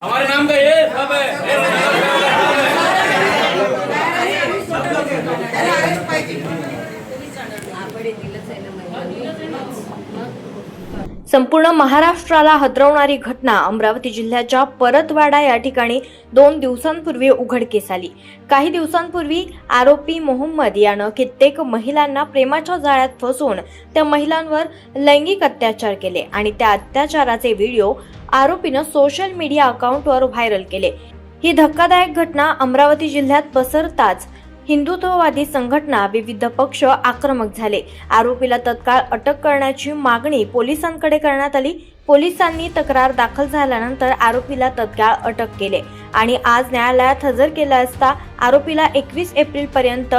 हमारे नाम का ये सब है। संपूर्ण महाराष्ट्राला हादरवणारी घटना अमरावती जिल्ह्याच्या परतवाडा या ठिकाणी 2 दिवसांपूर्वी उघडकीस आली। काही दिवसांपूर्वी आरोपी मोहम्मद यानं कित्येक महिलांना प्रेमाच्या जाळ्यात फसवून त्या महिलांवर लैंगिक अत्याचार केले आणि त्या अत्याचाराचे व्हिडिओ आरोपीनं सोशल मीडिया अकाउंटवर व्हायरल केले। ही धक्कादायक घटना अमरावती जिल्ह्यात पसरताच हिंदुत्ववादी संघटना, विविध पक्ष आक्रमक झाले। आरोपीला तत्काळ अटक करण्याची मागणी पोलिसांकडे करण्यात आली। पोलिसांनी तक्रार दाखल झाल्यानंतर आरोपीला तत्काळ अटक केले आणि आज न्यायालयात हजर केले असता आरोपीला 21 एप्रिल पर्यंत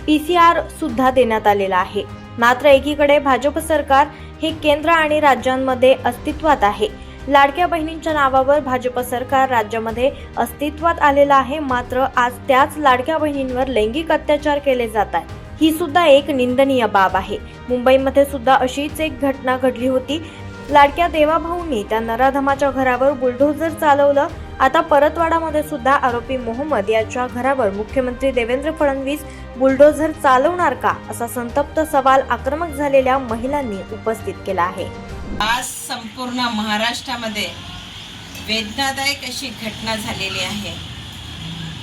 PCR सुद्धा देण्यात आलेला आहे। मात्र एकीकडे भाजप सरकार हे केंद्र आणि राज्यांमध्ये अस्तित्वात आहे। लाडक्या बहिणींच्या नावावर भाजप सरकार राज्यामध्ये अस्तित्वात आलेलं आहे। मात्र आज त्याच लाडक्या बहिणींवर लैंगिक अत्याचार केले जात आहे। ही सुद्धा एक निंदनीय बाब आहे। मुंबईमध्ये सुद्धा अशीच एक घटना घडली होती। लाडक्या देवाभाऊंनी त्या नराधमाच्या घरावर बुलडोझर चालवलं। आता परतवाडामध्ये सुद्धा आरोपी मोहम्मद याच्या घरावर मुख्यमंत्री देवेंद्र फडणवीस बुलडोझर चालवणार का, असा संतप्त सवाल आक्रमक झालेल्या महिलांनी उपस्थित केला आहे। आज संपूर्ण महाराष्ट्रामध्ये वेदनादायक अशी घटना झालेली आहे।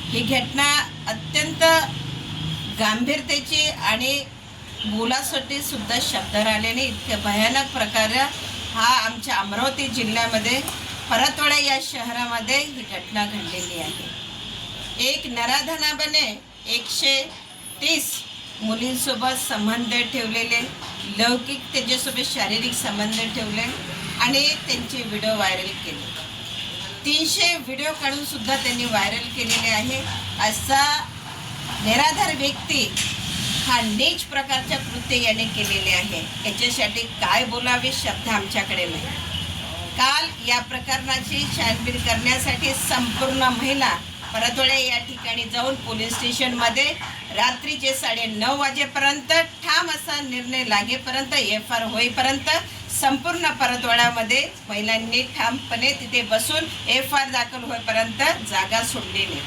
ही घटना अत्यंत गांभीर्याची आणि बोलासाठी सुद्धा शब्द राहिलेले इतके भयानक प्रकारे हा आमच्या अमरावती जिल्ह्यामध्ये परतवाडा या शहरामध्ये ही घटना घडलेली आहे। एक नराधमाने 130 मुलींसोबत संबंध ठेवलेले, लौकिक त्याच्यासोबत शारीरिक संबंध ठेवले आणि त्यांचे व्हिडिओ व्हायरल केले। 300 व्हिडिओ काढून सुद्धा त्यांनी व्हायरल केलेले आहे। असा निराधार व्यक्ती हा नीच प्रकारच्या कृत्य याने केलेले आहे। याच्यासाठी काय बोलावे शब्द आमच्याकडे नाही। काल या प्रकरणाची छानबीन करण्यासाठी संपूर्ण महिला परतवाडा या ठिकाणी जाऊन पोलीस स्टेशनमध्ये रात्रीचे 9:30 वाजेपर्यंत ठाम असा निर्णय लागेपर्यंत FIR होईपर्यंत संपूर्ण परतवाड्यामध्ये महिलांनी ठामपणे तिथे बसून FIR दाखल होईपर्यंत जागा सोडलेली।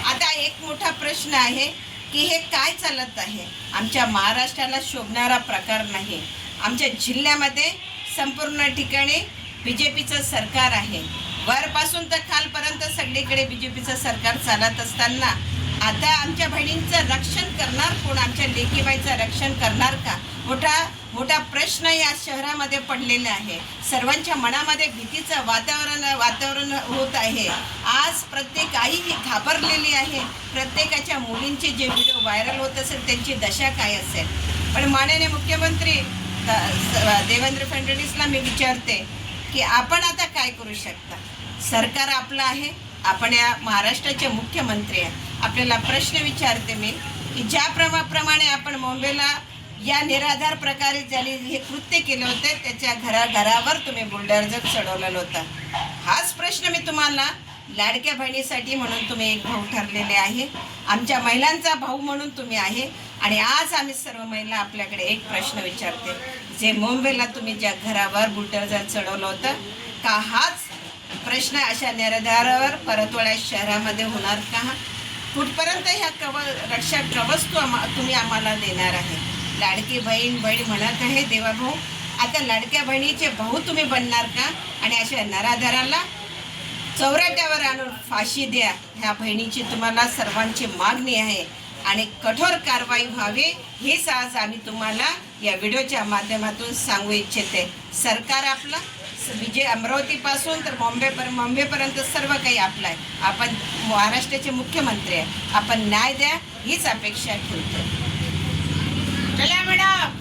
आता एक मोठा प्रश्न आहे की हे काय चालत आहे। आमच्या महाराष्ट्राला शोभणारा प्रकार नाही। आमच्या जिल्ह्यामध्ये संपूर्ण ठिकाणी BJPचं सरकार आहे। वरपासून तर खालपर्यंत सगळीकडे BJPचं सरकार चालत असताना आता आमच्या बहिणींचं रक्षण करणार कोण, आमच्या लेकीबाईचं रक्षण करणार का, मोठा प्रश्न या शहरामध्ये पडलेला आहे। सर्वांच्या मनामध्ये भीतीचं वातावरण होत आहे। आज प्रत्येक आई ही घाबरलेली आहे। प्रत्येकाच्या मुलींचे जे व्हिडिओ व्हायरल होत असेल त्यांची दशा काय असेल। पण माननीय मुख्यमंत्री देवेंद्र फडणवीसला मी विचारते की आपण आता काय करू शकता। सरकार आपलं आहे, आपण या महाराष्ट्राचे मुख्यमंत्री आहे। आपल्याला प्रश्न विचारते मी की ज्याप्रमाणे आपण मुंबईला या निराधार प्रकारे ज्यांनी हे कृत्य केले होते त्याच्या घरावर तुम्ही बुलडोझर चढवलेलं होतं। हाच प्रश्न मी तुम्हाला लाडक्या बहिणीसाठी म्हणून तुम्ही एक भाऊ ठरलेले आहे, आमच्या महिलांचा भाऊ म्हणून तुम्ही आहे। आणि आज आम्ही सर्व महिला आपल्याकडे एक प्रश्न विचारते, जे मुंबईला तुम्ही ज्या घरावर बुलडोझर चढवलं होतं का, हाच प्रश्न अशा निराधारावर परतवाडा शहरामध्ये होणार का? कुठपर्यंत ह्या रक्षा कवच तुम्ही आम्हाला देणार आहे? लाडकी बहीण म्हणत आहे देवाभाऊ, आता लाडक्या बहिणीचे भाऊ तुम्ही बनणार का? आणि अशा नराधाराला चौराट्यावर आणून फाशी द्या, ह्या बहिणीची तुम्हाला सर्वांची मागणी आहे आणि कठोर कारवाई व्हावी हेच आज आम्ही तुम्हाला या व्हिडिओच्या माध्यमातून सांगू इच्छिते। सरकार आपलं अमरावतीपासून तर मुंबईपर्यंत सर्व काही आपलं आहे। आपण महाराष्ट्राचे मुख्यमंत्री आहे, आपण न्याय द्या हीच अपेक्षा ठेवतो। चला मॅडम।